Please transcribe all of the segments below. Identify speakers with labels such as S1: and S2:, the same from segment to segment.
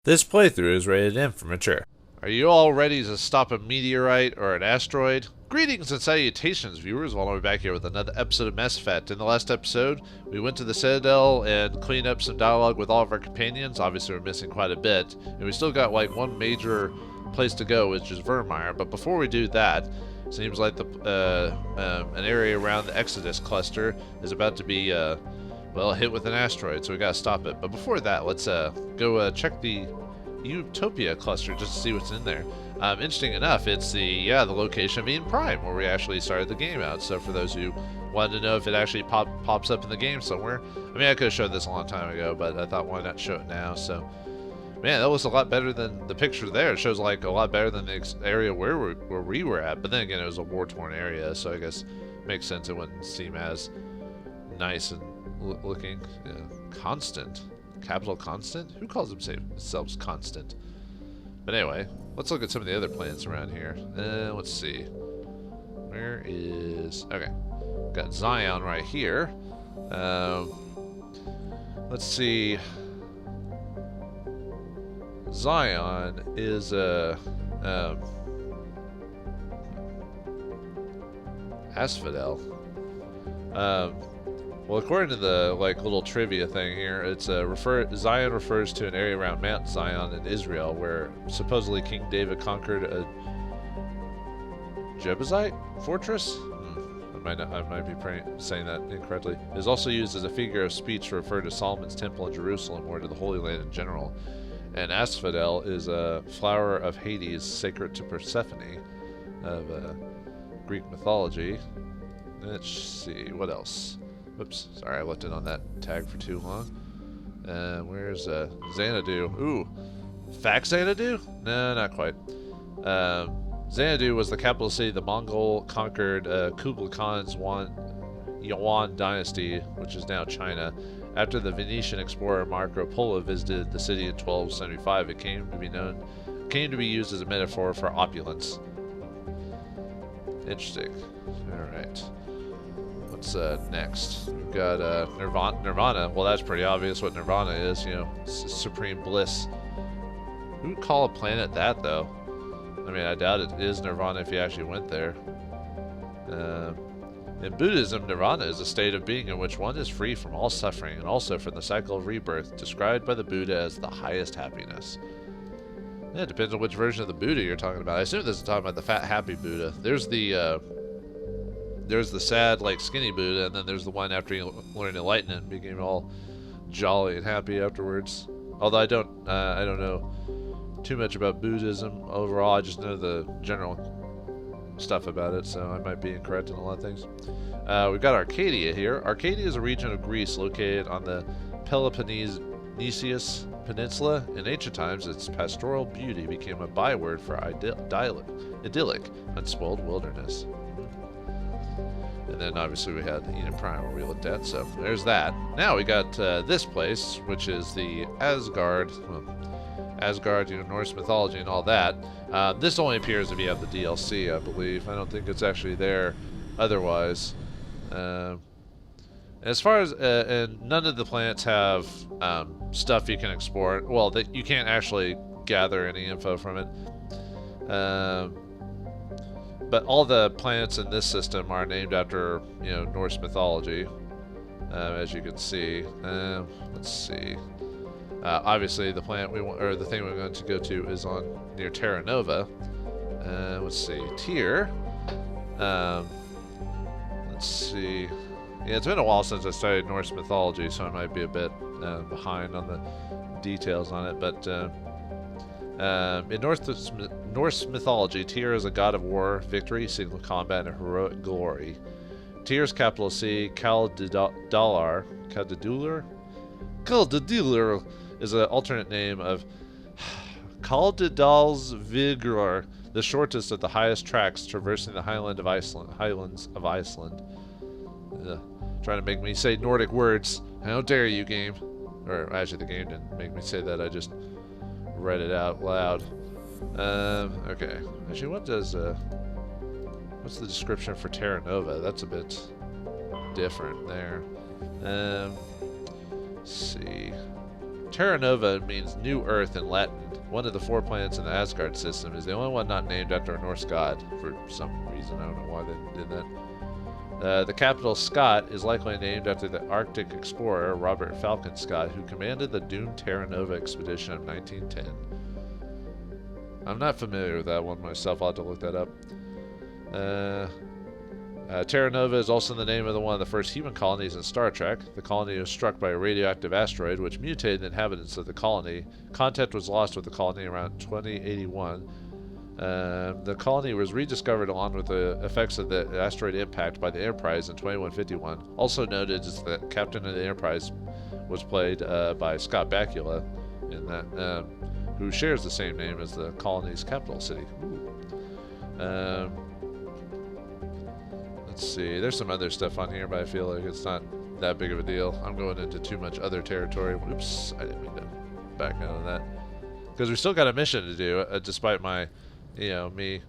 S1: This playthrough is rated M for mature. Are you all ready to stop a meteorite or an asteroid? Greetings and salutations, viewers. Vauldemare back here with another episode of Mass Effect. In the last episode, we went to the Citadel and cleaned up some dialogue with all of our companions. Obviously, we're missing quite a bit, and we still got like one major place to go, which is Virmire. But before we do that, it seems like an area around the Exodus cluster is about to be well, hit with an asteroid, so we gotta stop it. But before that, let's go check the Utopia Cluster just to see what's in there. Interesting enough, it's the location of Eden Prime, where we actually started the game out. So for those who wanted to know if it actually pops up in the game somewhere, I mean, I could have showed this a long time ago, but I thought, why not show it now? So, man, that was a lot better than the picture there. It shows like a lot better than the area where we were at. But then again, it was a war-torn area, so I guess it makes sense it wouldn't seem as nice and looking. Yeah. Constant. Capital Constant? Who calls themselves Constant? But anyway, let's look at some of the other planets around here. Let's see. Where is... Okay. Got Zion right here. Let's see. Zion is a... Asphodel. Well, according to the little trivia thing here, it's Zion refers to an area around Mount Zion in Israel where supposedly King David conquered a Jebusite fortress. I might be saying that incorrectly. It is also used as a figure of speech to refer to Solomon's temple in Jerusalem or to the Holy Land in general. And asphodel is a flower of Hades, sacred to Persephone of Greek mythology. Let's see, what else? Oops, sorry, I left it on that tag for too long. Where's Xanadu? Ooh, Fact Xanadu? No, not quite. Xanadu was the capital city of the Mongol-conquered Kublai Khan's Yuan dynasty, which is now China. After the Venetian explorer Marco Polo visited the city in 1275, it came to be used as a metaphor for opulence. Interesting. All right. What's next? We've got Nirvana. Well, that's pretty obvious what Nirvana is. You know, supreme bliss. Who would call a planet that, though? I mean, I doubt it is Nirvana if you actually went there. In Buddhism, Nirvana is a state of being in which one is free from all suffering and also from the cycle of rebirth, described by the Buddha as the highest happiness. Yeah, it depends on which version of the Buddha you're talking about. I assume this is talking about the fat, happy Buddha. There's the sad, skinny Buddha, and then there's the one after he learned enlightenment and became all jolly and happy afterwards. Although I don't know too much about Buddhism overall. I just know the general stuff about it, so I might be incorrect in a lot of things. We've got Arcadia here. Arcadia is a region of Greece located on the Peloponnesian Peninsula. In ancient times, its pastoral beauty became a byword for idyllic, unspoiled wilderness. And then obviously we had Eden Prime where we looked at, so there's that. Now we got this place, which is the Asgard. Asgard, Norse mythology and all that. This only appears if you have the DLC, I believe. I don't think it's actually there otherwise. As far as, and none of the planets have stuff you can explore. Well, you can't actually gather any info from it. But all the planets in this system are named after, Norse mythology, as you can see. Let's see. Obviously, the planet the thing we're going to go to is near Terra Nova. Let's see. Tyr. Let's see. Yeah, it's been a while since I studied Norse mythology, so I might be a bit behind on the details on it. But in Norse mythology, Tyr is a god of war, victory, single combat, and heroic glory. Tyr's capital city, Kaldidalr is an alternate name of Kaldidalsvíkur, the shortest of the highest tracks traversing the highlands of Iceland. Trying to make me say Nordic words. How dare you, game? Or actually, the game didn't make me say that. I just read it out loud. Okay. Actually, what's the description for Terra Nova? That's a bit different there. Let's see. Terra Nova means New Earth in Latin. One of the 4 planets in the Asgard system is the only one not named after a Norse god for some reason. I don't know why they did that. The capital, Scott, is likely named after the Arctic explorer Robert Falcon Scott, who commanded the doomed Terra Nova expedition of 1910. I'm not familiar with that one myself. I'll have to look that up. Terra Nova is also the name of one of the first human colonies in Star Trek. The colony was struck by a radioactive asteroid which mutated the inhabitants of the colony. Contact was lost with the colony around 2081. The colony was rediscovered along with the effects of the asteroid impact by the Enterprise in 2151. Also noted is that Captain of the Enterprise was played by Scott Bakula, in that, who shares the same name as the colony's capital city. Let's see, there's some other stuff on here, but I feel like it's not that big of a deal. I'm going into too much other territory. Oops, I didn't mean to back out of that. Because we still got a mission to do, despite my, me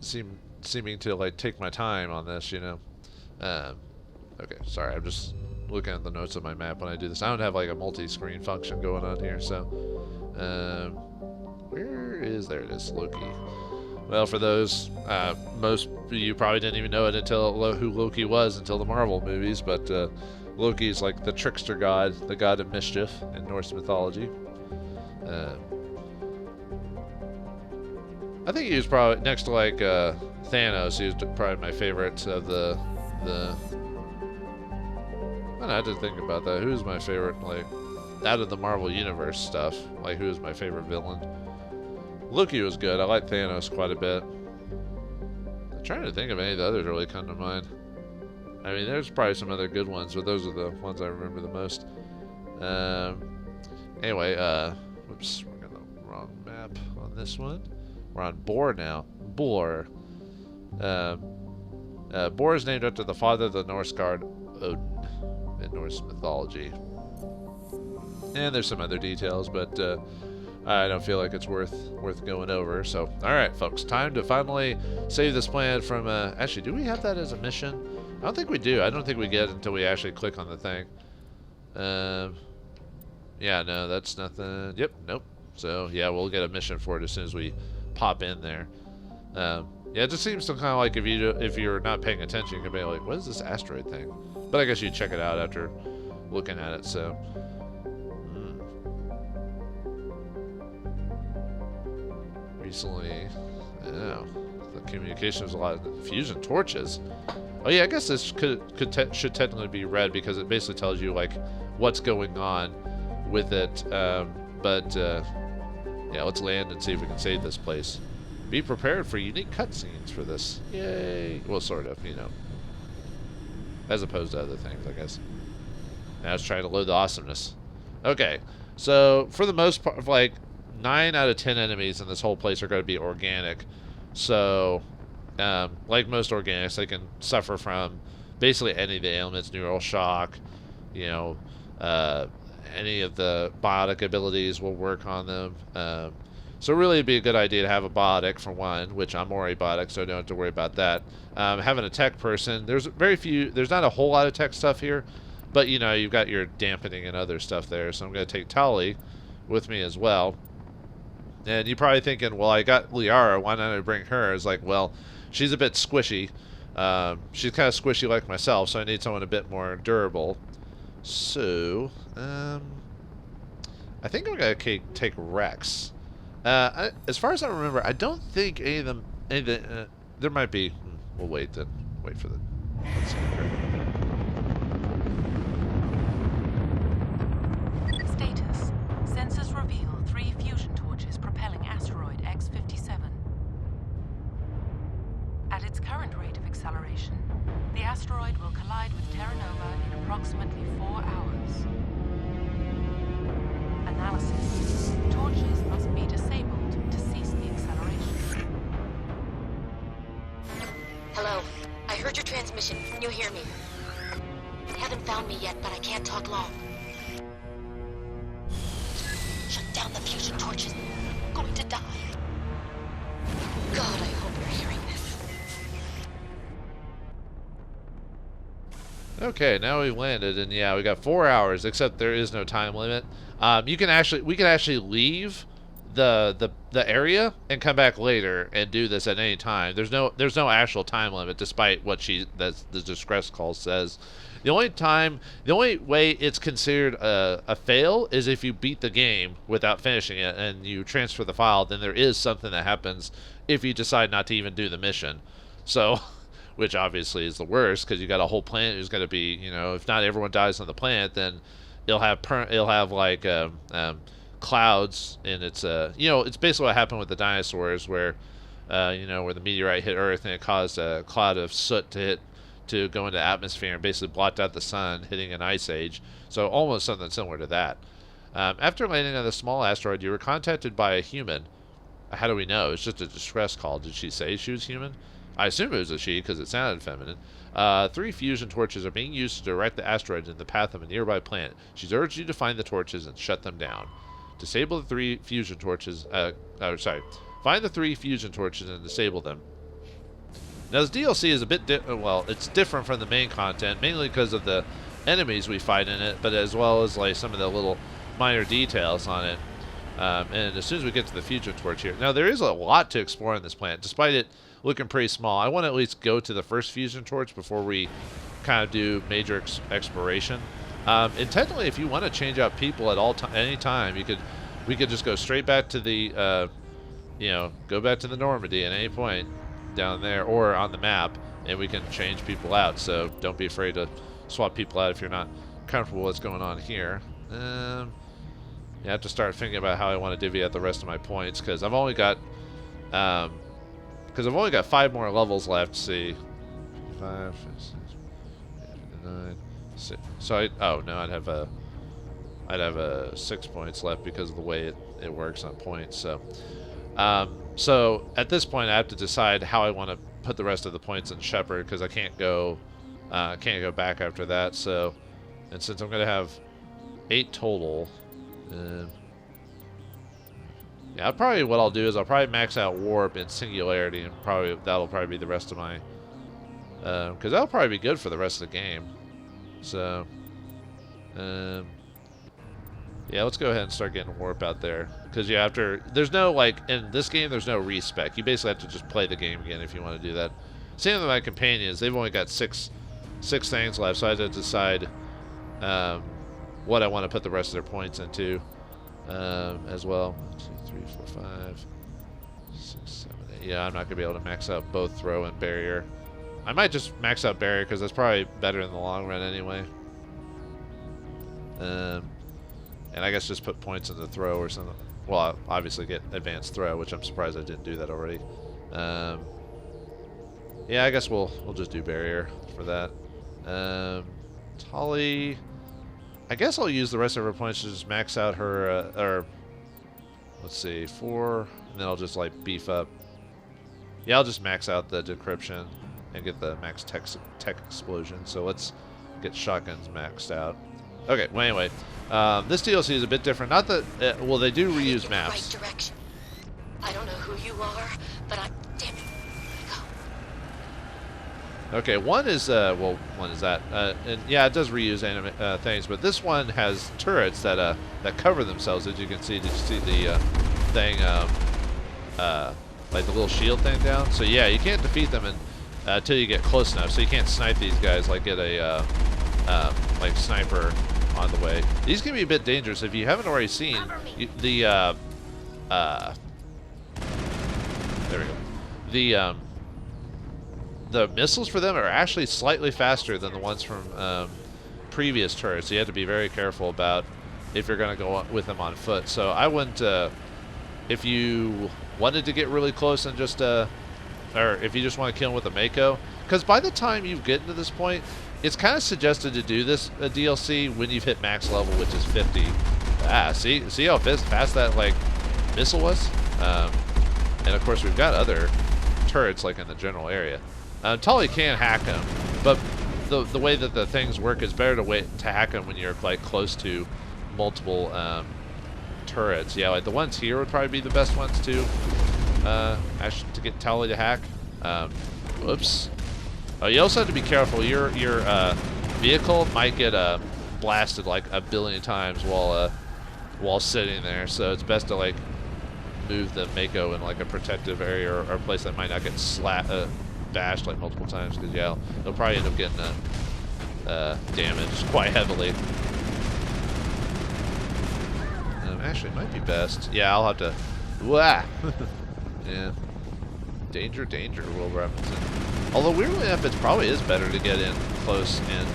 S1: seeming to, like, take my time on this, Okay, sorry, I'm just looking at the notes of my map when I do this. I don't have, like, a multi-screen function going on here, so... where is... There it is, Loki. Well, for those, most of you probably didn't even know it until who Loki was until the Marvel movies, but Loki's like the trickster god, the god of mischief in Norse mythology. I think he was probably, next to like Thanos, he was probably my favorite of the I don't know, I had to think about that. Who's my favorite, like, out of the Marvel Universe stuff? Like, who's my favorite villain? Loki was good. I like Thanos quite a bit. I'm trying to think of any of the others really come to mind. I mean, there's probably some other good ones, but those are the ones I remember the most. Anyway, whoops, we're on the wrong map on this one. We're on Bor now. Bor. Bor is named after the father of the Norse god Odin in Norse mythology. And there's some other details, but I don't feel like it's worth going over. So, alright, folks, time to finally save this planet from... actually, do we have that as a mission? I don't think we do. I don't think we get it until we actually click on the thing. Yeah, no, that's nothing. Yep, nope. So, yeah, we'll get a mission for it as soon as we pop in there. Yeah, it just seems to kind of like if you're not paying attention, you can be like, what is this asteroid thing? But I guess you check it out after looking at it, so... Recently, yeah, the communication was a lot of fusion torches. Oh yeah, I guess this should technically be red because it basically tells you like what's going on with it. Yeah, let's land and see if we can save this place. Be prepared for unique cutscenes for this. Yay! Well, sort of, as opposed to other things, I guess. Now it's trying to load the awesomeness. Okay, so for the most part, like 9 out of 10 enemies in this whole place are going to be organic. So, like most organics, they can suffer from basically any of the ailments, neural shock, any of the biotic abilities will work on them. So really it'd be a good idea to have a biotic for one, which I'm already biotic, so I don't have to worry about that. Having a tech person, there's not a whole lot of tech stuff here, but you've got your dampening and other stuff there, so I'm going to take Tali with me as well. And you're probably thinking, well, I got Liara, why not I bring her? It's like, well, she's a bit squishy. She's kind of squishy like myself, so I need someone a bit more durable. So, I think I'm going to take Rex. As far as I remember, I don't think any of them... there might be... We'll wait then. Wait for the... Let's see here.
S2: Status. Sensors reveal 3 fusion torches propelling asteroid X-57. At its current rate of acceleration, the asteroid will collide with Terra Nova in approximately 4 hours. Analysis. Torches must be disabled to cease the acceleration.
S3: Hello. I heard your transmission. Can you hear me? Haven't found me yet, but I can't talk long. Shut down the fusion torches. I'm going to die. God, I hope you're hearing this.
S1: Okay, now we've landed, and yeah, we got 4 hours, except there is no time limit. we can actually leave the area and come back later and do this at any time. There's no actual time limit, despite what the distress call says. The only way it's considered a fail is if you beat the game without finishing it and you transfer the file. Then there is something that happens if you decide not to even do the mission. So, which obviously is the worst, because you got a whole planet who's going to be, if not everyone dies on the planet, then it'll have like clouds in its it's basically what happened with the dinosaurs, where where the meteorite hit Earth and it caused a cloud of soot to go into the atmosphere and basically blocked out the sun, hitting an ice age. So almost something similar to that. After landing on the small asteroid, you were contacted by a human. How do we know? It's just a distress call. Did she say she was human? I assume it was a she because it sounded feminine. 3 fusion torches are being used to direct the asteroid in the path of a nearby planet. She's urged you to find the torches and shut them down. Disable the 3 fusion torches. Find the 3 fusion torches and disable them. Now, this DLC is a bit it's different from the main content, mainly because of the enemies we fight in it, but as well as like some of the little minor details on it. And as soon as we get to the fusion torch here, now there is a lot to explore on this planet, despite it looking pretty small. I want to at least go to the first fusion torch before we kind of do major exploration. And technically, if you want to change out people at any time, we could just go straight back to the go back to the Normandy at any point down there or on the map, and we can change people out. So don't be afraid to swap people out if you're not comfortable with what's going on here. I have to start thinking about how I want to divvy out the rest of my points, because I've only got 5 more levels left. Let's see, 5, 6, 9, 6. So I'd have 6 points left because of the way it works on points. So so at this point I have to decide how I want to put the rest of the points in Shepard, because I can't go back after that. So, and since I'm gonna have 8 total, yeah, what I'll do is I'll probably max out warp and singularity, and that'll probably be the rest of my because that'll probably be good for the rest of the game. So yeah, let's go ahead and start getting warp out there, because there's no, in this game there's no respec. You basically have to just play the game again if you want to do that. Same with my companions. They've only got six things left, so I have to decide what I want to put the rest of their points into as well. 1, 2, 3, 4, 5, 6, 7, 8. Yeah, I'm not gonna be able to max out both throw and barrier. I might just max out barrier, because that's probably better in the long run anyway. And I guess just put points into throw or something. Well, I'll obviously get advanced throw, which I'm surprised I didn't do that already. Yeah, I guess we'll just do barrier for that. Tali, I guess I'll use the rest of her points to just max out her, or let's see, 4, and then I'll just beef up. Yeah, I'll just max out the decryption and get the max tech explosion. So let's get shotguns maxed out. Okay, well anyway, this DLC is a bit different. Not that, well, they do reuse maps.
S3: Right direction. I don't know who you are, but damn it. Go.
S1: Okay, one is that, and yeah, it does reuse things, but this one has turrets that cover themselves, as you can see. Did you see the thing, like the little shield thing down? So yeah, you can't defeat them until you get close enough. So you can't snipe these guys like get a sniper on the way. These can be a bit dangerous. If you haven't already seen there we go. The missiles for them are actually slightly faster than the ones from previous turrets. So you have to be very careful about if you're going to go with them on foot. So I wouldn't, if you wanted to get really close and just, or if you just want to kill them with a Mako, because by the time you get into this point, it's kind of suggested to do this DLC when you've hit max level, which is 50. See how fast that missile was? And of course we've got other turrets in the general area. Tali can hack them, but the way that the things work is better to hack them when you're close to multiple turrets. Yeah, the ones here would probably be the best ones to actually to get Tali to hack. Whoops. Oh, you also have to be careful. Your vehicle might get blasted a billion times while while sitting there, so it's best to like move the Mako in like a protective area or a place that might not get bashed like multiple times, because yeah, they'll probably end up getting damaged quite heavily. Actually, it might be best. Yeah, I'll have to. Wah! Yeah. Danger, danger, Will Robinson. Although weirdly enough, it probably is better to get in close and.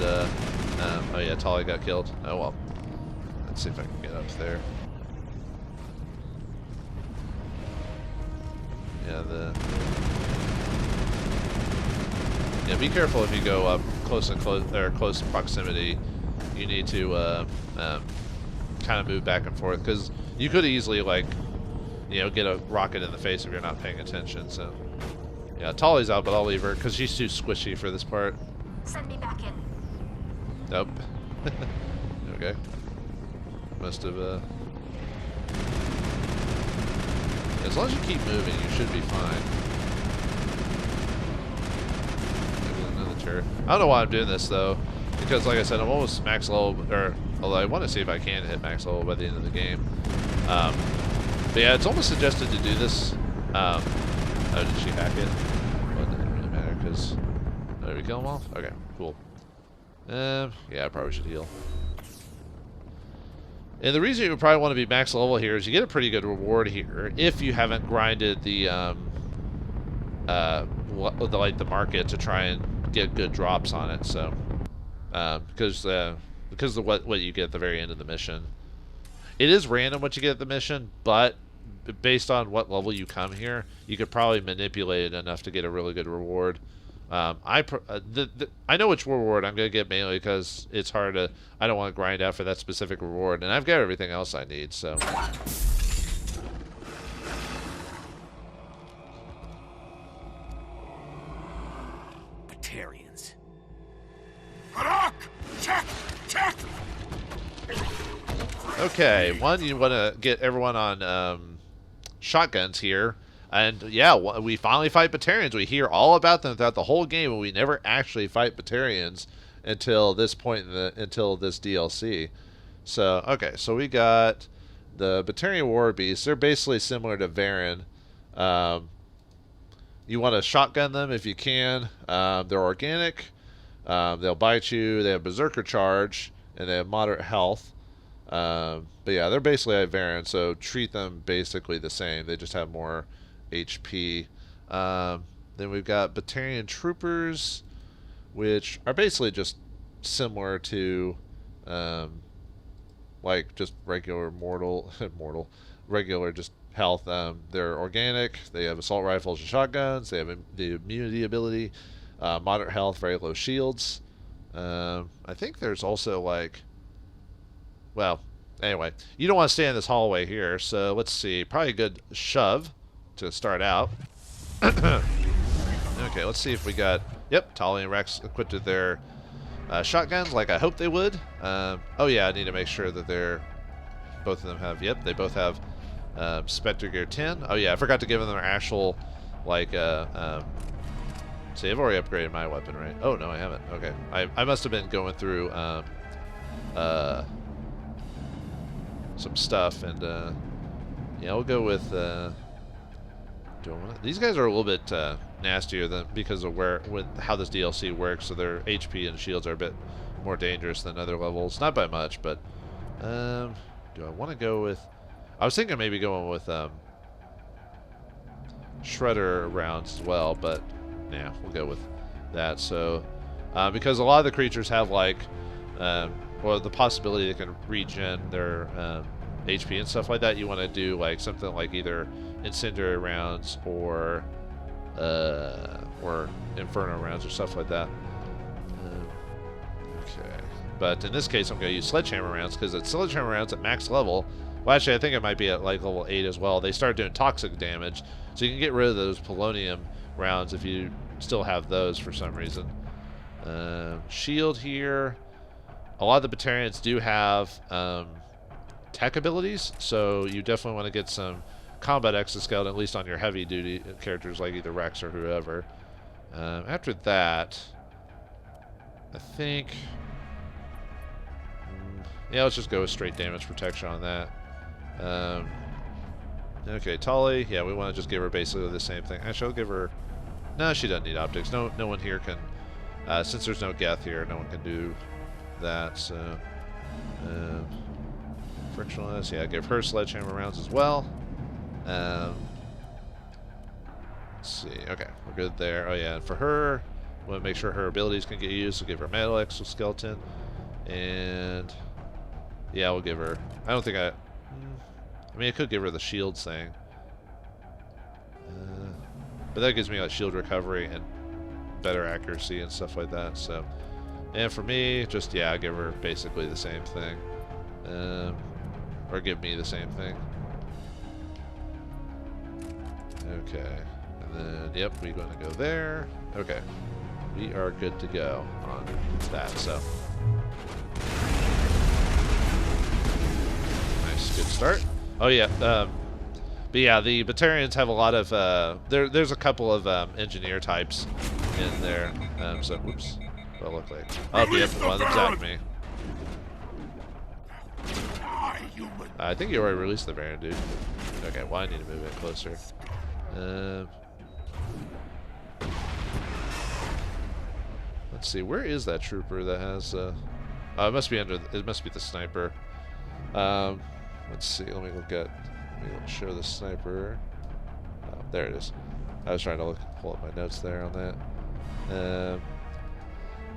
S1: Oh yeah, Tali got killed. Oh well. Let's see if I can get up there. Yeah, yeah, be careful if you go up close proximity. You need to kind of move back and forth, because you could easily, like, you know, get a rocket in the face if you're not paying attention. So yeah, Tali's out, but I'll leave her because she's too squishy for this part.
S3: Send me back in.
S1: Nope. Okay. Must have as long as you keep moving, you should be fine. Maybe another turret. I don't know why I'm doing this though, because like I said, I'm almost max level, or although I want to see if I can hit max level by the end of the game. But yeah, it's almost suggested to do this. Oh, did she hack it? Well, it doesn't really matter, because did we kill them all? Okay, cool. Yeah, I probably should heal. And the reason you would probably want to be max level here is you get a pretty good reward here if you haven't grinded the the market to try and get good drops on it. So because of what you get at the very end of the mission, it is random what you get at the mission, but based on what level you come here, you could probably manipulate it enough to get a really good reward. I know which reward I'm gonna get mainly because it's hard to. I don't want to grind out for that specific reward, and I've got everything else I need. So.
S4: Batarians. Check.
S1: Okay, one, you want to get everyone on shotguns here. And yeah, we finally fight Batarians. We hear all about them throughout the whole game, and we never actually fight Batarians until this point until this DLC. So okay, so we got the Battarian War Beasts. They're basically similar to Varen. You want to shotgun them if you can. They're organic. They'll bite you. They have Berserker Charge, and they have moderate health. But yeah, they're basically like Varen, so treat them basically the same. They just have more HP. Then we've got Batarian Troopers, which are basically just similar to like just regular regular just health. They're organic. They have assault rifles and shotguns. They have the immunity ability, moderate health, very low shields. I think there's also like, well, anyway, you don't want to stay in this hallway here, so let's see, probably a good shove to start out. Okay, let's see if we got, yep, Tali and Rex equipped with their shotguns like I hoped they would. Oh yeah, I need to make sure that both of them have, yep, they both have Spectre Gear 10. Oh yeah, I forgot to give them their actual, like, see, I've already upgraded my weapon, right? Oh no, I haven't. Okay, I must have been going through some stuff, and yeah, we'll go with these guys are a little bit nastier than because of how this DLC works, so their HP and shields are a bit more dangerous than other levels. Not by much, but do I want to go with? I was thinking maybe going with Shredder rounds as well, but yeah, we'll go with that. So because a lot of the creatures have like or the possibility they can regen their HP and stuff like that, you want to do like something like either incendiary rounds or inferno rounds or stuff like that. Okay, but in this case, I'm going to use sledgehammer rounds because it's sledgehammer rounds at max level. Well, actually, I think it might be at like level 8 as well. They start doing toxic damage, so you can get rid of those polonium rounds if you still have those for some reason. Shield here. A lot of the Batarians do have tech abilities, so you definitely want to get some combat exoskeleton, at least on your heavy duty characters like either Rex or whoever. After that, I think, yeah, let's just go with straight damage protection on that. Okay, Tolly. Yeah, we want to just give her basically the same thing. Actually, I'll give her... No, she doesn't need optics. No one here can... since there's no Geth here, no one can do that, so... frictionless. Yeah, give her sledgehammer rounds as well. Let's see. Okay, we're good there. Oh, yeah, and for her, we want to make sure her abilities can get used, so give her metal exoskeleton. And... yeah, we'll give her... I don't think I mean, I could give her the shields thing. But that gives me like shield recovery and better accuracy and stuff like that, so... And for me, just, yeah, give her basically the same thing. Or give me the same thing. Okay. And then, yep, we're going to go there. Okay. We are good to go on that, so... Nice, good start. Oh yeah, but yeah, the Batarians have a lot of, there's a couple of engineer types in there, so, whoops, what do I look like? Oh, yep, one of them's at me. I think you already released the Baron, dude. Okay, well, I need to move it closer. Let's see, where is that trooper that has, oh, it must be under, it must be the sniper. Let's see, let me show the sniper. Oh, there it is. I was trying to pull up my notes there on that.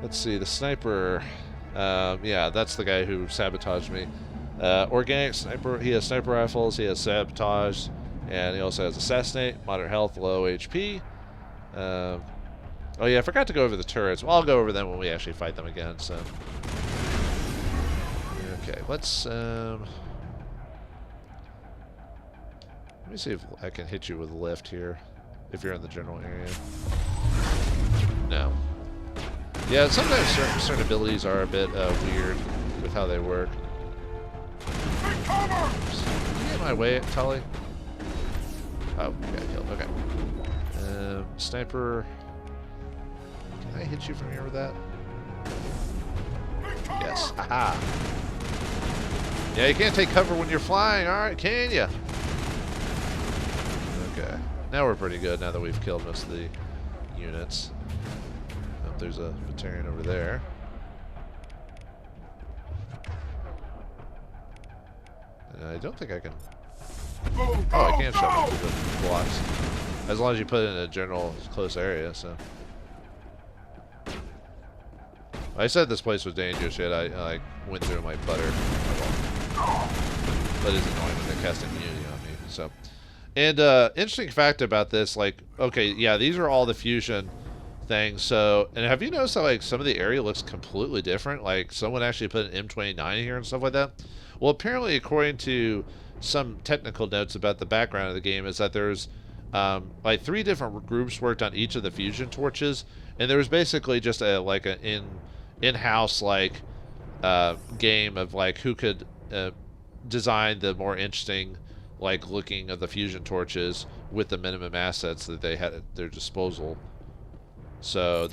S1: Let's see, the sniper, yeah, that's the guy who sabotaged me. Organic sniper, he has sniper rifles, he has sabotage, and he also has assassinate, moderate health, low HP. Oh yeah, I forgot to go over the turrets. Well, I'll go over them when we actually fight them again, so. Okay, let's, let me see if I can hit you with a lift here, if you're in the general area. No. Yeah, sometimes certain abilities are a bit weird with how they work. Can you get my way, Tully? Oh, you got killed. Okay. Sniper. Can I hit you from here with that? Yes. Aha. Yeah, you can't take cover when you're flying, alright, can ya? Okay. Now we're pretty good now that we've killed most of the units. Oh, there's a Batarian over there. And I don't think I can... Oh, I can shove it through the blocks. As long as you put it in a general close area, so... I said this place was dangerous, yet I like went through my butter. But it's annoying when they cast immunity on me, so... And interesting fact about this, like, okay, yeah, these are all the fusion things. So, and have you noticed that like some of the area looks completely different? Like someone actually put an M29 here and stuff like that. Well, apparently, according to some technical notes about the background of the game, is that there's like 3 different groups worked on each of the fusion torches, and there was basically just a like an in-house like game of like who could design the more interesting like looking of the fusion torches with the minimum assets that they had at their disposal. So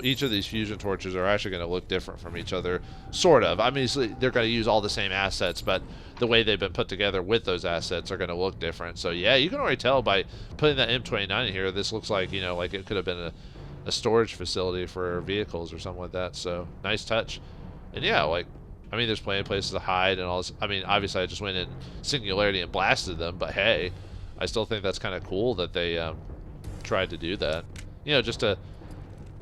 S1: each of these fusion torches are actually going to look different from each other, sort of. Obviously, they're going to use all the same assets, but the way they've been put together with those assets are going to look different. So yeah, you can already tell by putting that M29 in here, this looks like, you know, like it could have been a storage facility for vehicles or something like that. So nice touch. And yeah, like, I mean, there's plenty of places to hide and all this. I mean, obviously, I just went in Singularity and blasted them, but hey, I still think that's kind of cool that they tried to do that. You know, just to,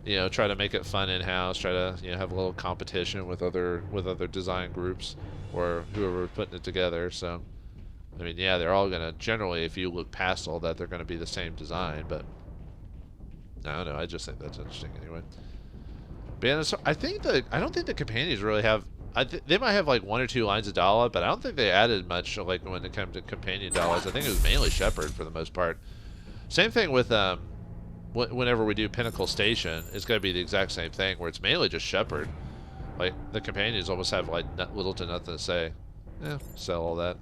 S1: you know, try to make it fun in-house, try to, you know, have a little competition with other design groups or whoever putting it together. So, I mean, yeah, they're all gonna generally, if you look past all that, they're gonna be the same design. But I don't know. I just think that's interesting anyway. But yeah, so I don't think the companions really have. They might have like 1 or 2 lines of dialogue, but I don't think they added much like when it comes to companion dialogues. I think it was mainly Shepard for the most part. Same thing with whenever we do Pinnacle Station, it's going to be the exact same thing where it's mainly just Shepard. Like the companions almost have like little to nothing to say. Yeah, sell all that.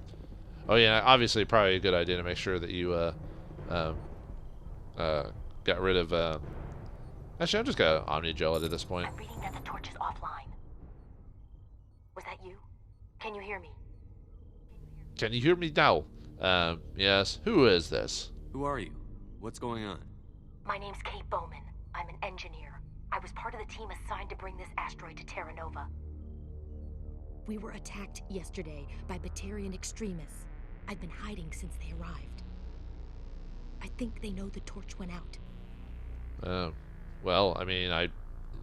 S1: Oh yeah, obviously probably a good idea to make sure that you got rid of. Actually, I'm just gonna Omni-Gel it at this point.
S3: I'm reading that the torch is offline. Was that you? Can you hear me?
S1: Can you hear me now? Yes. Who is this?
S4: Who are you? What's going on?
S3: My name's Kate Bowman. I'm an engineer. I was part of the team assigned to bring this asteroid to Terra Nova. We were attacked yesterday by Batarian extremists. I've been hiding since they arrived. I think they know the torch went out.
S1: Well, I mean,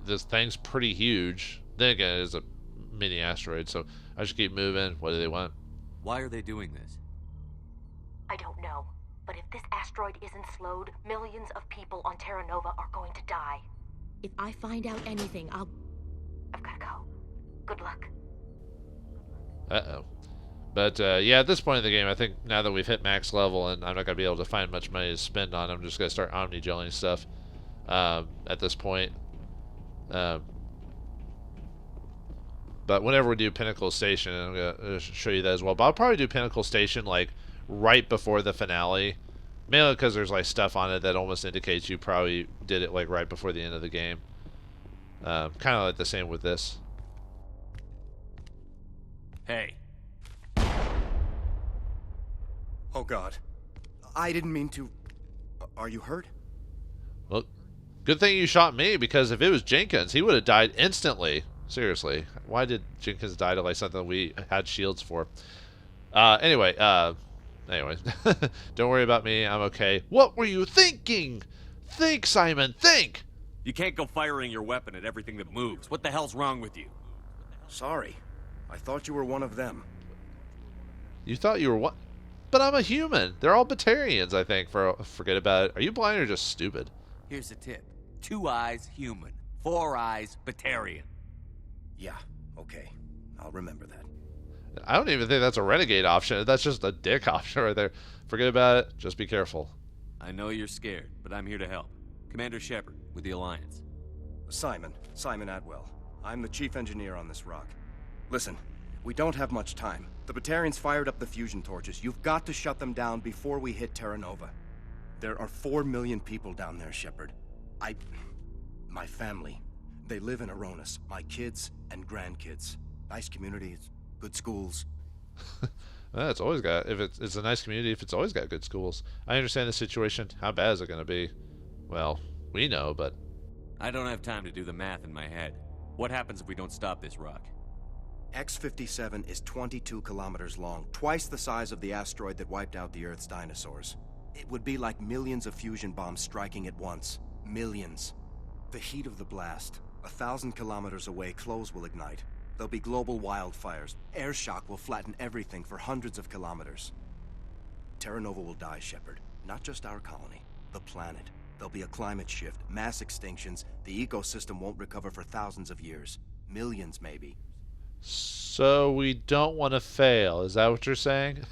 S1: this thing's pretty huge. Then again, it is a mini asteroid, so I should keep moving. What do they want?
S4: Why are they doing this?
S3: I don't know. But if this asteroid isn't slowed, millions of people on Terra Nova are going to die. If I find out anything, I've gotta go. Good luck.
S1: Uh-oh. But, yeah, at this point in the game, I think now that we've hit max level and I'm not going to be able to find much money to spend on, I'm just going to start omni-gelling stuff at this point. But whenever we do Pinnacle Station, I'm going to show you that as well. But I'll probably do Pinnacle Station, like, right before the finale. Mainly because there's, like, stuff on it that almost indicates you probably did it, like, right before the end of the game. Kind of like the same with this.
S4: Hey.
S5: Oh God. I didn't mean to... Are you hurt?
S1: Well, good thing you shot me, because if it was Jenkins, he would have died instantly. Seriously. Why did Jenkins die to like something we had shields for? Anyway, don't worry about me. I'm okay. What were you thinking? Think, Simon, think!
S4: You can't go firing your weapon at everything that moves. What the hell's wrong with you?
S5: Sorry. I thought you were one of them.
S1: You thought you were what? But I'm a human. They're all Batarians, I think. Forget about it. Are you blind or just stupid?
S4: Here's a tip. 2 eyes, human. 4 eyes, Batarian.
S5: Yeah, okay. I'll remember that.
S1: I don't even think that's a renegade option. That's just a dick option right there. Forget about it. Just be careful.
S4: I know you're scared, but I'm here to help. Commander Shepard, with the Alliance.
S5: Simon Atwell. I'm the chief engineer on this rock. Listen, we don't have much time. The Batarians fired up the fusion torches. You've got to shut them down before we hit Terra Nova. There are 4 million people down there, Shepard. My family, they live in Aronis. My kids and grandkids. Nice communities, good schools.
S1: Well, it's always got, if it's a nice community, if it's always got good schools. I understand the situation. How bad is it going to be? Well, we know, but...
S4: I don't have time to do the math in my head. What happens if we don't stop this rock?
S5: X-57 is 22 kilometers long, twice the size of the asteroid that wiped out the Earth's dinosaurs. It would be like millions of fusion bombs striking at once. Millions. The heat of the blast. 1,000 kilometers away, clothes will ignite. There'll be global wildfires. Air shock will flatten everything for hundreds of kilometers. Terra Nova will die, Shepard. Not just our colony. The planet. There'll be a climate shift, mass extinctions. The ecosystem won't recover for thousands of years. Millions, maybe.
S1: So we don't want to fail. Is that what you're saying?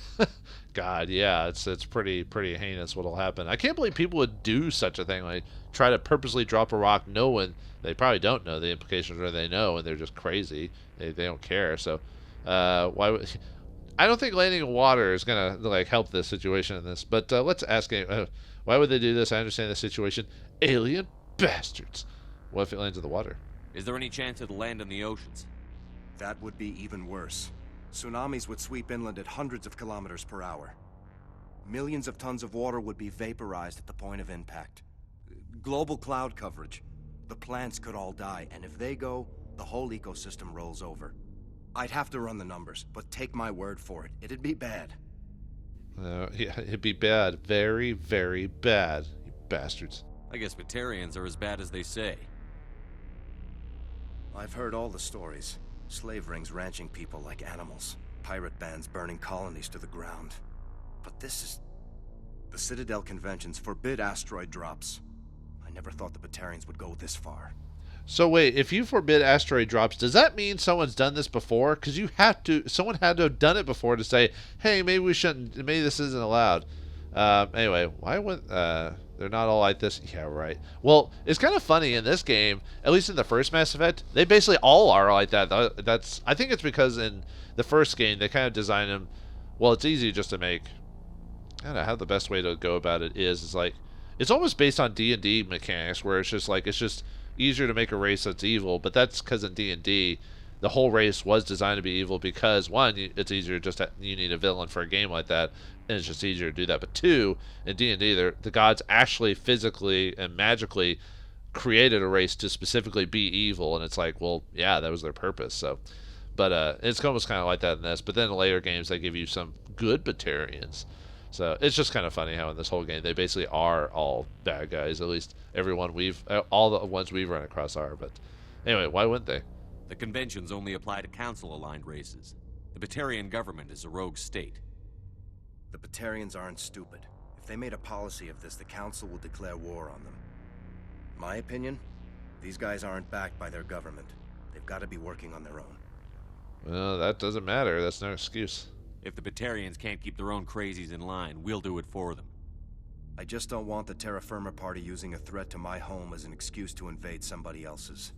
S1: God, yeah, it's pretty heinous what'll happen. I can't believe people would do such a thing, like try to purposely drop a rock knowing they probably don't know the implications, or they know and they're just crazy. They don't care. So why would... I don't think landing in water is gonna like help this situation in this. But let's ask him, why would they do this? I understand the situation. Alien bastards. What if it lands in the water?
S4: Is there any chance it'll land in the oceans?
S5: That would be even worse. Tsunamis would sweep inland at hundreds of kilometers per hour. Millions of tons of water would be vaporized at the point of impact. Global cloud coverage. The plants could all die, and if they go, the whole ecosystem rolls over. I'd have to run the numbers, but take my word for it. It'd be bad.
S1: Yeah, it'd be bad. Very, very bad. You bastards.
S4: I guess Batarians are as bad as they say.
S5: I've heard all the stories. Slave rings ranching people like animals. Pirate bands burning colonies to the ground. But this is... The Citadel conventions forbid asteroid drops. I never thought the Batarians would go this far.
S1: So wait, if you forbid asteroid drops, does that mean someone's done this before? Because someone had to have done it before to say, hey, maybe we shouldn't, maybe this isn't allowed. Anyway, why would, they're not all like this? Yeah, right. Well, it's kind of funny in this game, at least in the first Mass Effect, they basically all are like that. I think it's because in the first game, they kind of designed them, well, it's easy just to make, I don't know how the best way to go about it is like, it's almost based on D&D mechanics, where it's just easier to make a race that's evil, but that's because in D&D, the whole race was designed to be evil because, one, it's easier you need a villain for a game like that, and it's just easier to do that. But two, in D&D, the gods actually physically and magically created a race to specifically be evil, and it's like, well, yeah, that was their purpose. So, but it's almost kind of like that in this. But then in later games, they give you some good Batarians. So it's just kind of funny how in this whole game they basically are all bad guys. At least all the ones we've run across are. But anyway, why wouldn't they?
S4: The conventions only apply to council-aligned races. The Batarian government is a rogue state.
S5: The Batarians aren't stupid. If they made a policy of this, the council will declare war on them. My opinion, these guys aren't backed by their government. They've got to be working on their own.
S1: Well, that doesn't matter. That's no excuse.
S4: If the Batarians can't keep their own crazies in line, we'll do it for them.
S5: I just don't want the Terra Firma Party using a threat to my home as an excuse to invade somebody else's.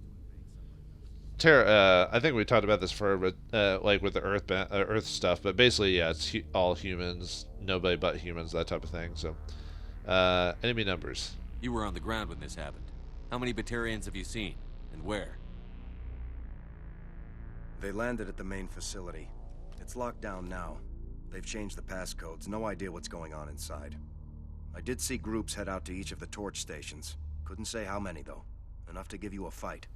S1: I think we talked about this for like with the Earth stuff, but basically, yeah, it's all humans, nobody but humans, that type of thing. So, enemy numbers.
S4: You were on the ground when this happened. How many Batarians have you seen, and where?
S5: They landed at the main facility. It's locked down now. They've changed the passcodes. No idea what's going on inside. I did see groups head out to each of the torch stations. Couldn't say how many, though. Enough to give you a fight.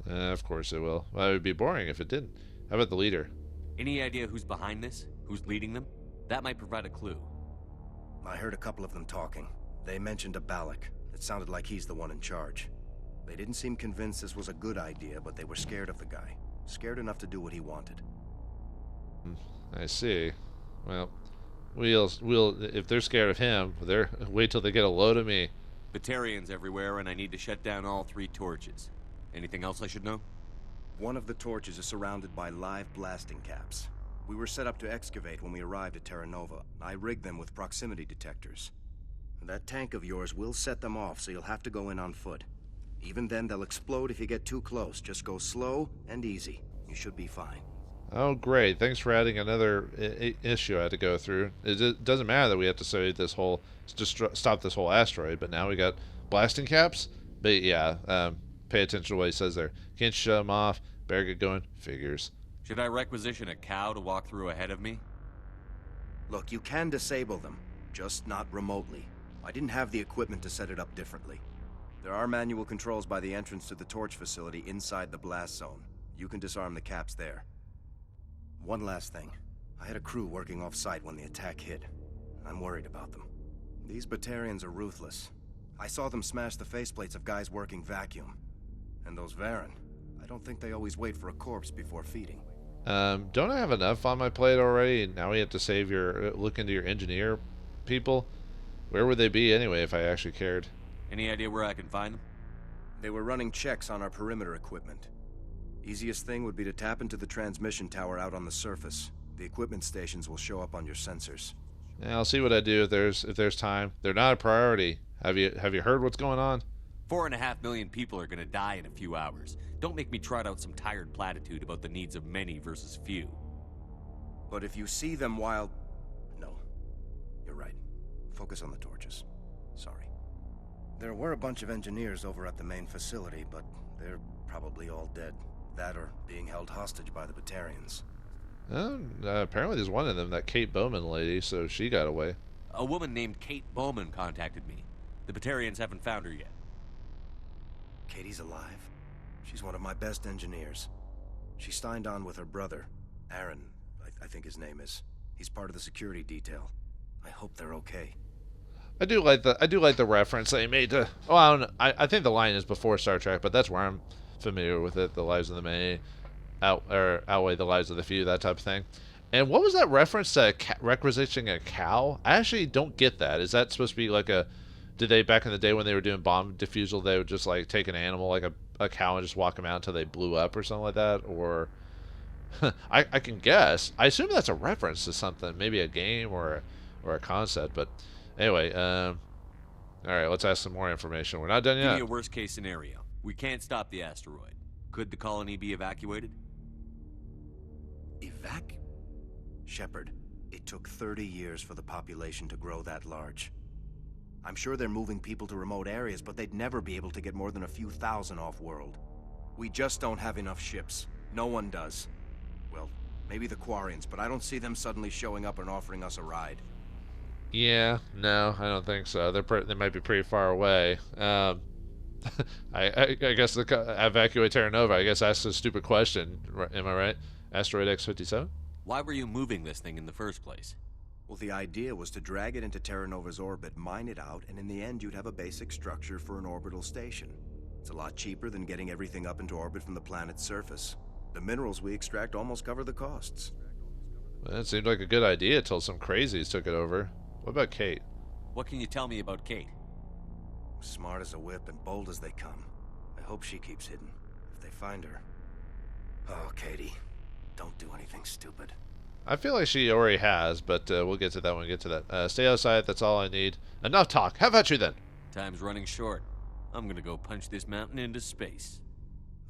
S1: Of course it will. Well, it would be boring if it didn't. How about the leader?
S4: Any idea who's behind this? Who's leading them? That might provide a clue.
S5: I heard a couple of them talking. They mentioned a Balak. It sounded like he's the one in charge. They didn't seem convinced this was a good idea, but they were scared of the guy. Scared enough to do what he wanted.
S1: I see. Well, we'll if they're scared of him, wait till they get a load of me.
S4: Batarians everywhere, and I need to shut down all 3 torches. Anything else I should know?
S5: One of the torches is surrounded by live blasting caps. We were set up to excavate when we arrived at Terra Nova. I rigged them with proximity detectors. That tank of yours will set them off, so you'll have to go in on foot. Even then, they'll explode if you get too close. Just go slow and easy. You should be fine.
S1: Oh, great. Thanks for adding another issue I had to go through. It doesn't matter that we have to study this whole, stop this whole asteroid, but now we got blasting caps? But yeah, pay attention to what he says there. Can't shut them off. Better get going. Figures.
S4: Should I requisition a cow to walk through ahead of me?
S5: Look, you can disable them, just not remotely. I didn't have the equipment to set it up differently. There are manual controls by the entrance to the torch facility inside the blast zone. You can disarm the caps there. One last thing. I had a crew working off-site when the attack hit. I'm worried about them. These Batarians are ruthless. I saw them smash the faceplates of guys working vacuum. And those Varen, I don't think they always wait for a corpse before feeding.
S1: Don't I have enough on my plate already? And now we have to look into your engineer people? Where would they be anyway if I actually cared?
S4: Any idea where I can find them?
S5: They were running checks on our perimeter equipment. Easiest thing would be to tap into the transmission tower out on the surface. The equipment stations will show up on your sensors.
S1: Yeah, I'll see what I do if there's time. They're not a priority. Have you heard what's going on?
S4: 4.5 million people are gonna die in a few hours. Don't make me trot out some tired platitude about the needs of many versus few.
S5: But if you see them while... No. You're right. Focus on the torches. Sorry. There were a bunch of engineers over at the main facility, but they're probably all dead. That or being held hostage by the Batarians.
S1: Apparently there's one of them, that Kate Bowman lady, so she got away.
S4: A woman named Kate Bowman contacted me. The Batarians haven't found her yet.
S5: Katie's alive. She's one of my best engineers. She signed on with her brother, Aaron, I think his name is. He's part of the security detail. I hope they're okay.
S1: I do like the reference they made to. Oh, I don't know. I think the line is before Star Trek, but that's where I'm familiar with it. The lives of the many outweigh the lives of the few, that type of thing. And what was that reference to requisitioning a cow? I actually don't get that. Is that supposed to be like a? Did they back in the day when they were doing bomb defusal, they would just like take an animal like a cow and just walk them out until they blew up or something like that? Or I can guess. I assume that's a reference to something, maybe a game or a concept. But anyway, all right, let's ask some more information. We're not done yet.
S4: Give me a worst case scenario. We can't stop the asteroid. Could the colony be evacuated?
S5: Shepard, it took 30 years for the population to grow that large. I'm sure they're moving people to remote areas, but they'd never be able to get more than a few thousand off-world. We just don't have enough ships. No one does. Well, maybe the Quarians, but I don't see them suddenly showing up and offering us a ride.
S1: Yeah, no, I don't think so. They might be pretty far away. I guess evacuate Terra Nova. I guess that's a stupid question. Am I right? Asteroid X-57?
S4: Why were you moving this thing in the first place?
S5: Well, the idea was to drag it into Terra Nova's orbit, mine it out, and in the end you'd have a basic structure for an orbital station. It's a lot cheaper than getting everything up into orbit from the planet's surface. The minerals we extract almost cover the costs.
S1: Well, that seemed like a good idea until some crazies took it over. What about Kate?
S4: What can you tell me about Kate?
S5: Smart as a whip and bold as they come. I hope she keeps hidden. If they find her... Oh, Katie. Don't do anything stupid.
S1: I feel like she already has, but we'll get to that when we get to that. Stay outside, that's all I need. Enough talk. How about you then?
S4: Time's running short. I'm gonna go punch this mountain into space.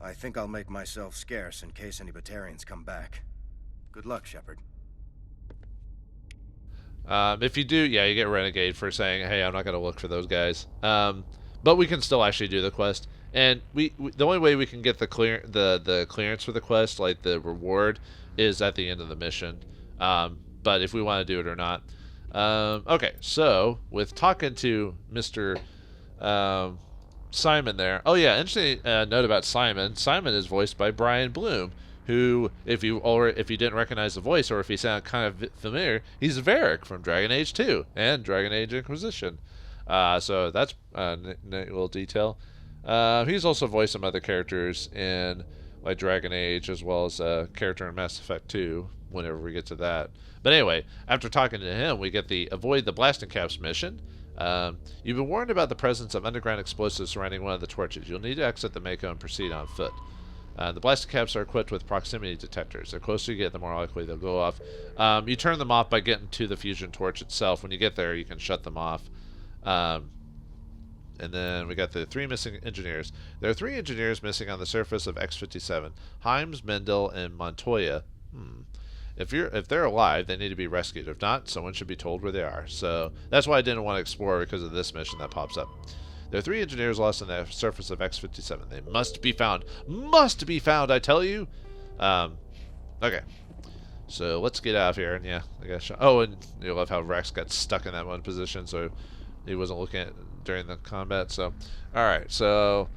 S5: I think I'll make myself scarce in case any Batarians come back. Good luck, Shepard.
S1: If you do, yeah, you get renegade for saying, hey, I'm not going to look for those guys. But we can still actually do the quest. And the only way we can get the clearance for the quest, like the reward, is at the end of the mission. But if we want to do it or not. Okay, so with talking to Mr. Simon there. Oh yeah, interesting note about Simon. Simon is voiced by Brian Bloom, who, if you didn't recognize the voice or if he sounded kind of familiar, he's Varric from Dragon Age 2 and Dragon Age Inquisition. So that's a neat little detail. He's also voiced some other characters in like Dragon Age, as well as a character in Mass Effect 2, whenever we get to that. But anyway, after talking to him, we get the Avoid the Blasting Caps mission. You've been warned about the presence of underground explosives surrounding one of the torches. You'll need to exit the Mako and proceed on foot. The blasting caps are equipped with proximity detectors. The closer you get, the more likely they'll go off. You turn them off by getting to the fusion torch itself. When you get there, you can shut them off. And then we got the 3 missing engineers. There are 3 engineers missing on the surface of X-57. Himes, Mendel, and Montoya. If they're alive, they need to be rescued. If not, someone should be told where they are. So that's why I didn't want to explore, because of this mission that pops up. There are 3 engineers lost on the surface of X-57. They must be found. Must be found, I tell you. Okay. So let's get out of here. And yeah, I guess. Oh, and you love how Rex got stuck in that one position, so he wasn't looking at during the combat. So, all right. So,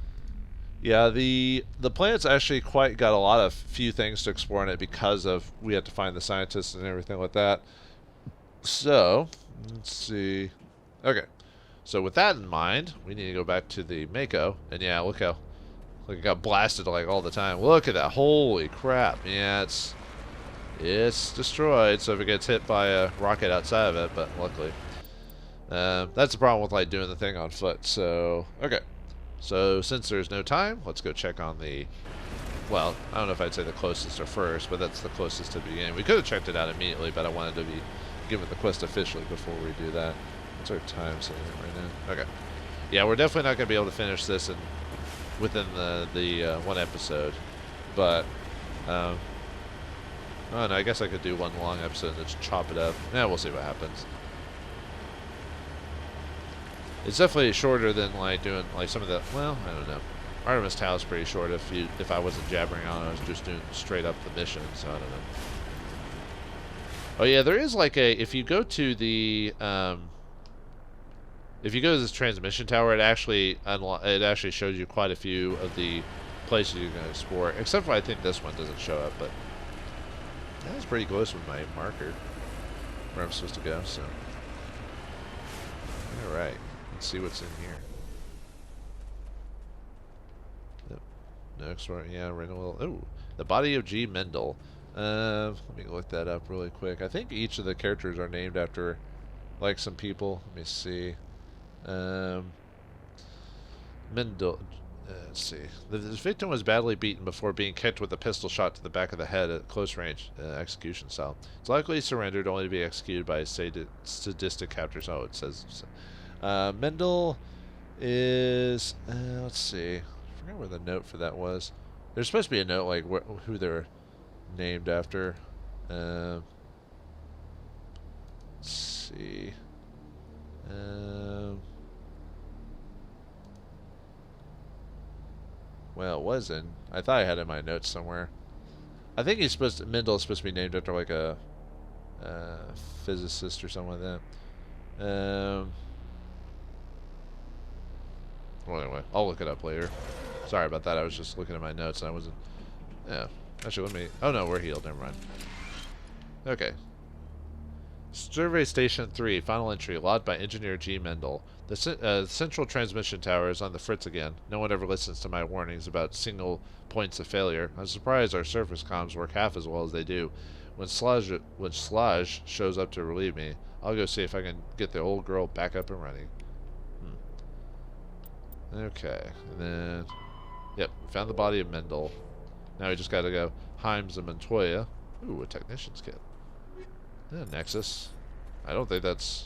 S1: yeah, the planet's actually quite got a lot of few things to explore in it because of we had to find the scientists and everything like that. So, let's see. Okay. So with that in mind, we need to go back to the Mako, and yeah, look how it got blasted like all the time. Look at that! Holy crap! Yeah, it's destroyed. So if it gets hit by a rocket outside of it, but luckily, that's the problem with like doing the thing on foot. So okay, so since there's no time, let's go check on the. Well, I don't know if I'd say the closest or first, but that's the closest to the beginning. We could have checked it out immediately, but I wanted to be given the quest officially before we do that. What's our time setting right now? Okay. Yeah, we're definitely not going to be able to finish this within the one episode. But, oh no, I guess I could do one long episode and just chop it up. Yeah, we'll see what happens. It's definitely shorter than like doing like some of the, well, I don't know. Artemis Tau is pretty short if I wasn't jabbering on, I was just doing straight up the mission, so I don't know. Oh yeah, there is like if you go to the, if you go to this transmission tower, it actually shows you quite a few of the places you can explore. Except for I think this one doesn't show up, but that was pretty close with my marker where I'm supposed to go. So, all right, let's see what's in here. Yep. Next one, yeah, renewal. Oh, the body of G. Mendel. Let me look that up really quick. I think each of the characters are named after like some people. Let me see. Mendel, let's see. The victim was badly beaten before being kicked with a pistol shot to the back of the head at close range, execution style. It's likely he surrendered only to be executed by sadistic captors. Oh, it says. Mendel is, let's see. I forgot where the note for that was. There's supposed to be a note like who they're named after. Let's see. Well, it wasn't. I thought I had it in my notes somewhere. I think he's supposed to, Mendel is supposed to be named after like a physicist or something like that. Well, anyway, I'll look it up later. Sorry about that. I was just looking at my notes and I wasn't. Yeah. Actually, let me. Oh no, we're healed. Never mind. Okay. Survey Station 3, final entry, logged by Engineer G. Mendel. The central transmission tower is on the fritz again. No one ever listens to my warnings about single points of failure. I'm surprised our surface comms work half as well as they do. When Sludge shows up to relieve me, I'll go see if I can get the old girl back up and running. Okay, and then... Yep, found the body of Mendel. Now we just gotta go Himes and Montoya. Ooh, a technician's kit. Yeah, Nexus. I don't think that's...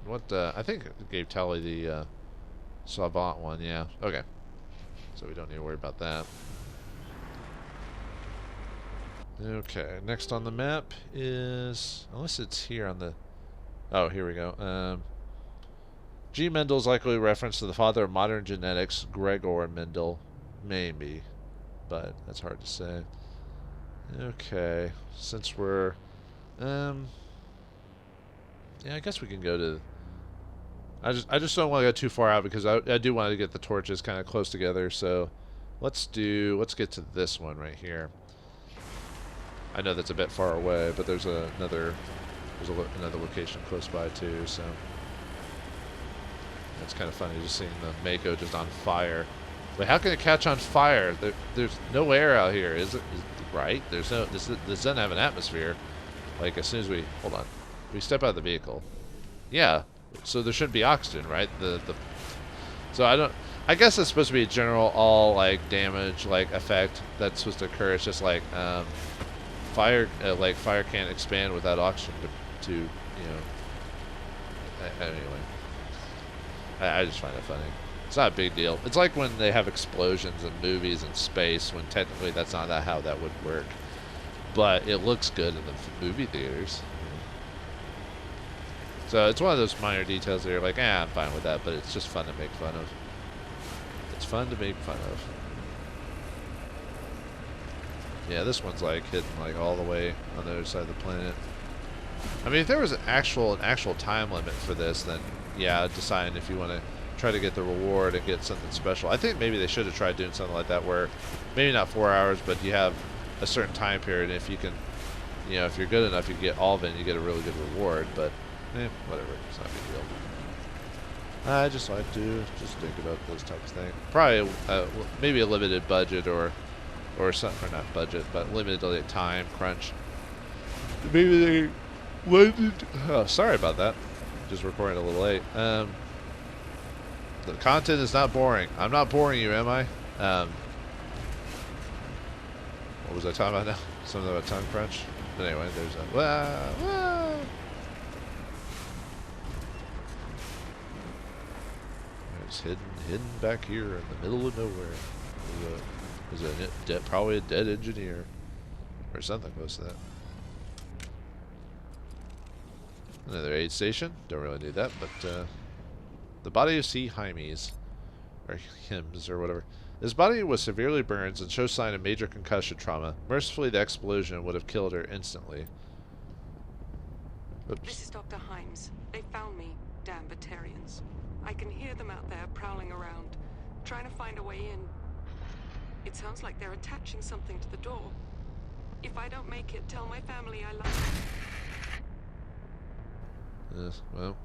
S1: What, I think it gave Tally the, Savant one, yeah. Okay. So we don't need to worry about that. Okay, next on the map is... Unless it's here on the... Oh, here we go. G. Mendel's likely a reference to the father of modern genetics, Gregor Mendel. Maybe. But that's hard to say. Okay. Since we're... yeah, I guess we can go to... I just don't want to go too far out because I do want to get the torches kind of close together, so let's get to this one right here. I know that's a bit far away, but there's another location close by too, so it's kind of funny just seeing the Mako just on fire. But how can it catch on fire? There's no air out here, is it? Right? There's no. This doesn't have an atmosphere. Like as soon as we step out of the vehicle, yeah. So there shouldn't be oxygen, right? So I guess it's supposed to be a general all like damage like effect that's supposed to occur. It's just like fire can't expand without oxygen to you know. Anyway, I just find it funny. It's not a big deal. It's like when they have explosions in movies in space, when technically that's not how that would work. But it looks good in the movie theaters. So it's one of those minor details that you're like, I'm fine with that, but it's just fun to make fun of. It's fun to make fun of. Yeah, this one's like hidden like all the way on the other side of the planet. I mean, if there was an actual time limit for this, then yeah, decide if you want to try to get the reward and get something special. I think maybe they should have tried doing something like that where maybe not 4 hours, but you have a certain time period. And if you can, you know, if you're good enough, you can get all of it and you get a really good reward. But whatever, it's not a big deal. I just like to just think about those types of things. Probably maybe a limited budget or something, or not budget, but limited time crunch. Maybe they wanted. Oh, sorry about that. Just recording a little late. The content is not boring. I'm not boring you, am I? What was I talking about now? Something about time crunch. But anyway, there's a. It's hidden back here in the middle of nowhere. There's probably a dead engineer or something close to that. Another aid station. Don't really need that, but the body of C. Hymes, or Hims, or whatever. His body was severely burned and shows sign of major concussion trauma. Mercifully, the explosion would have killed her instantly. Oops.
S6: This is Dr. Himes. They found me, damn Batarians. I can hear them out there prowling around, trying to find a way in. It sounds like they're attaching something to the door. If I don't make it, tell my family I love them.
S1: Yes, well,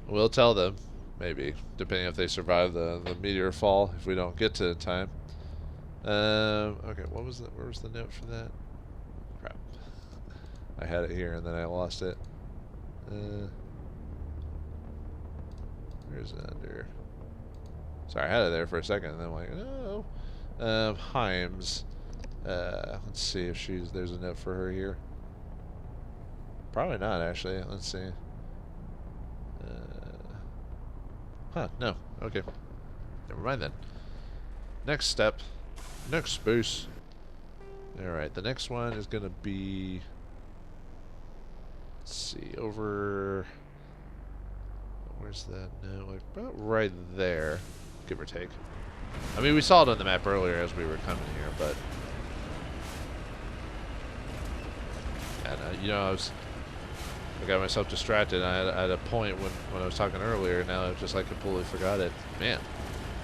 S1: we'll tell them, maybe, depending if they survive the meteor fall, if we don't get to it in time. Okay, where was the note for that? Crap. I had it here and then I lost it. Where's it under? Sorry, I had it there for a second and then I'm like, no. Himes. Let's see if there's a note for her here. Probably not, actually. Let's see. No. Okay. Never mind then. Next step. Next space. Alright, the next one is going to be... Let's see, over... Where's that? No, like about right there, give or take. I mean, we saw it on the map earlier as we were coming here, but You know, I got myself distracted. I had a point when I was talking earlier. Now I just like completely forgot it. Man,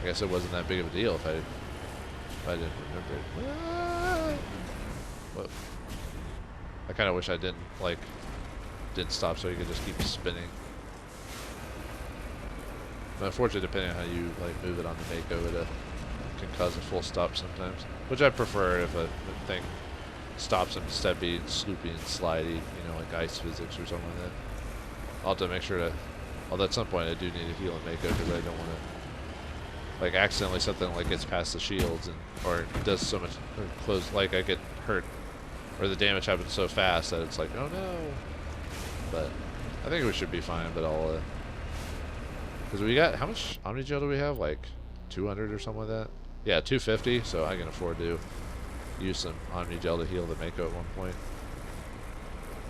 S1: I guess it wasn't that big of a deal if I didn't remember it. Whoa. I kind of wish I didn't stop so you could just keep spinning. But unfortunately, depending on how you move it on the Mako, it can cause a full stop sometimes. Which I prefer if a thing stops instead of being sloopy and slidey, you know, like ice physics or something like that. I'll have to make sure to, although at some point I do need to heal and Mako because I don't want to, accidentally something gets past the shields or does so much close, I get hurt, or the damage happens so fast that it's like, oh no. But I think we should be fine, but I'll, because we got, how much Omni Gel do we have? 200 or something like that? Yeah, 250, so I can afford to use some Omni Gel to heal the Mako at one point.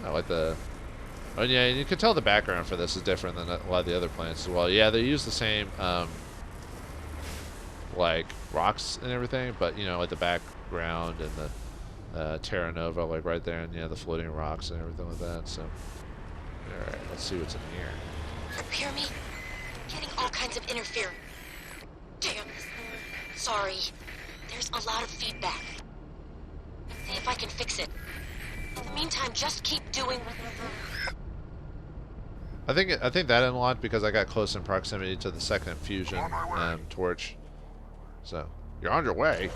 S1: I like the... Oh yeah, you can tell the background for this is different than a lot of the other planets as well. Yeah, they use the same, rocks and everything, but, you know, the background and the Terra Nova, right there, and, yeah, the floating rocks and everything like that, so... Alright, let's see what's in here.
S3: Hear me? Getting all kinds of interference. Damn. Sorry. There's a lot of feedback. See if I can fix it. In the meantime, just keep doing what...
S1: I think that unlocked because I got close in proximity to the second fusion torch. So, you're on your way.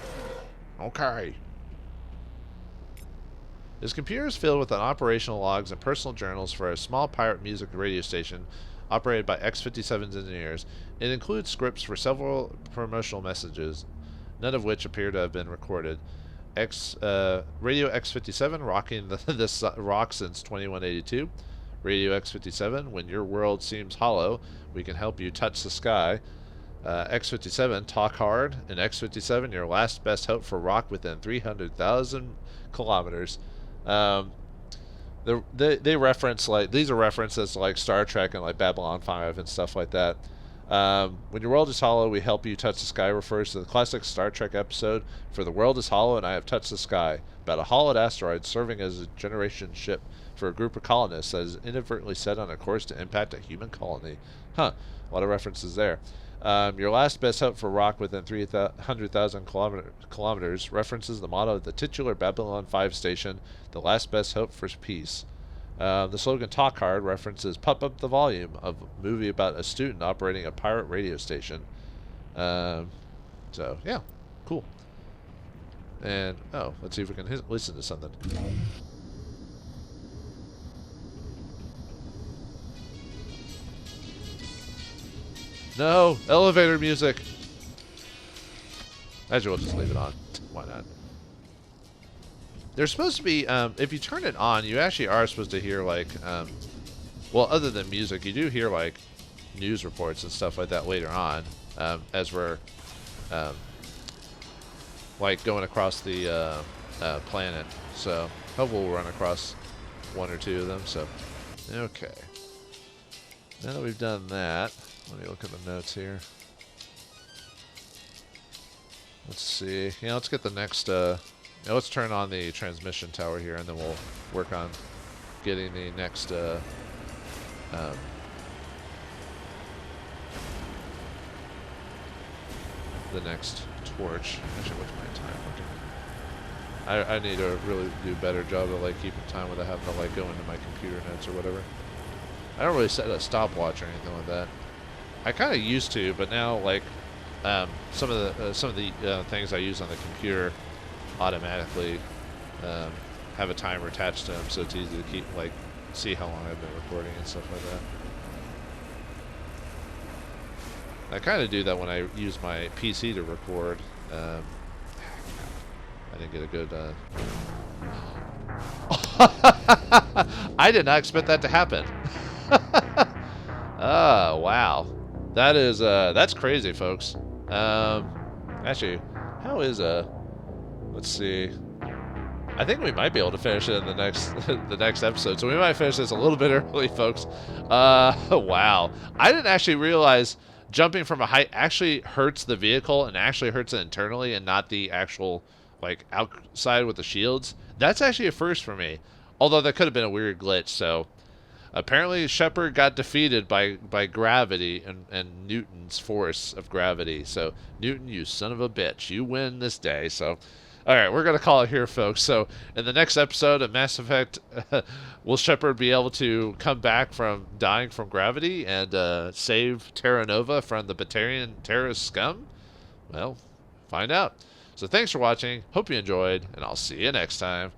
S1: Okay. His computer is filled with operational logs and personal journals for a small pirate music radio station operated by X-57's engineers. It includes scripts for several promotional messages, none of which appear to have been recorded. Radio X-57 rocking this rock since 2182. Radio X-57, when your world seems hollow, we can help you touch the sky. X-57, talk hard. And X-57, your last best hope for rock within 300,000 kilometers. They reference, these are references to Star Trek and Babylon 5 and stuff like that. When your world is hollow, we help you touch the sky refers to the classic Star Trek episode, For the World is Hollow and I Have Touched the Sky, about a hollowed asteroid serving as a generation ship for a group of colonists that is inadvertently set on a course to impact a human colony. Huh, a lot of references there. Your last best hope for rock within 300,000 kilometers references the motto of the titular Babylon 5 station, the last best hope for peace. The slogan Talk Hard references Pump Up the Volume, a movie about a student operating a pirate radio station. So, yeah, cool. And, oh, let's see if we can listen to something. No! Elevator music! Actually, we'll just leave it on. Why not? There's supposed to be, if you turn it on, you actually are supposed to hear, well, other than music, you do hear, news reports and stuff like that later on, as we're, going across the, planet. So, hopefully we'll run across one or two of them, so. Okay. Now that we've done that, let me look at the notes here. Let's see. Yeah, let's get the next, let's turn on the transmission tower here, and then we'll work on getting the next, the next torch. Actually, what's my time looking? I need to really do a better job of keeping time without having to go into my computer notes or whatever. I don't really set a stopwatch or anything like that. I kind of used to, but now some of the things I use on the computer automatically have a timer attached to them, so it's easy to keep see how long I've been recording and stuff like that. I kind of do that when I use my PC to record. I didn't get a good. I did not expect that to happen. Oh wow. That is, that's crazy, folks. Actually, how is, let's see. I think we might be able to finish it in the next, the next episode. So we might finish this a little bit early, folks. Wow. I didn't actually realize jumping from a height actually hurts the vehicle and actually hurts it internally and not the actual, outside with the shields. That's actually a first for me. Although that could have been a weird glitch, so... Apparently, Shepard got defeated by gravity and Newton's force of gravity. So, Newton, you son of a bitch, you win this day. So, all right, we're going to call it here, folks. So, in the next episode of Mass Effect, will Shepard be able to come back from dying from gravity and save Terra Nova from the Batarian terrorist scum? Well, find out. So, thanks for watching. Hope you enjoyed, and I'll see you next time.